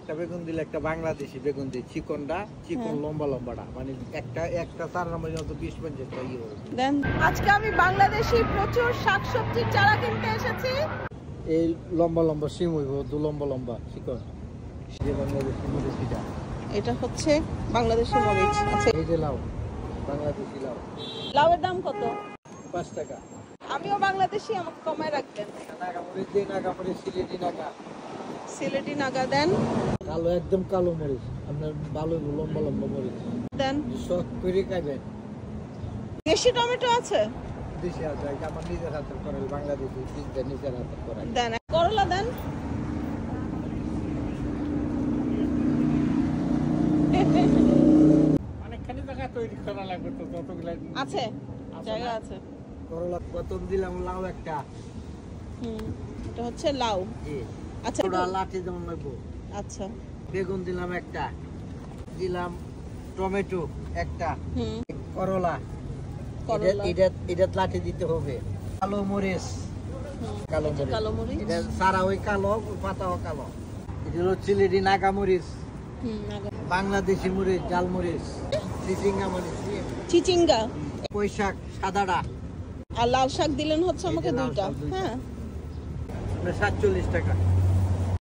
একটা বেগুন দিলে একটা বাংলাদেশি বেগুন দিই, চিকনটা চিকন লম্বা লম্বাটা, মানে একটা চারার মধ্যে 20-50টা ইয়ে হবে। দেন আজকে আমি বাংলাদেশি প্রচুর শাকসবজির চারা কিনতে এসেছি। এই লম্বা লম্বা সিম হইব, দু লম্বা লম্বা চিকন, যে বাংলাদেশি মরিচ এটা। এটা হচ্ছে বাংলাদেশি মরিচ। আচ্ছা, এই যে লাউ, বাংলাদেশি লাউ। লাউয়ের দাম কত? 5 টাকা। আমিও বাংলাদেশি, আমাকে কমায় রাখবেন। নাগা মরিচ দিয়ে, নাগা মরিচ, সিলেটি নাগা। সিলেটি নাগা দেন। কালো, একদম কালো মরিচ, আপনার ভালো লম্বা লম্বা মরিচ দেন। শখ করে খাইবেন। দেশি টমেটো আছে? দেশি আছে, আমার নিজের হাতের করা, বাংলাদেশি নিজের হাতের করা। দেন। করলা দেন। অনেকখানি জায়গা তৈরি করা লাগবে তো, যতগুলা আছে, জায়গা আছে। করলা কত দিলাম, লাউ একটা। এটা হচ্ছে লাউ। জি। আচ্ছা, ওটা লাঠি যেমন লাগবো। আচ্ছা, বেগুন দিলাম একটা, দিলাম টমেটো একটা, করলা এটা লাঠি দিতে হবে, কালো মরিচ, কালো মরিচ, এটা সারা ওই কালো, পাতাও কালো। এটা হলো সিলেটি নাগা মরিচ, বাংলাদেশি মরিচ, জাল মরিচ, চিচিঙ্গা মরিচ, চিচিঙ্গা, পুঁই শাক সাদাটা, আর লাল শাক দিলেন হচ্ছে আমাকে এই যে লাল 2টা। শাক 2টা। হ্যাঁ, 47 টাকা।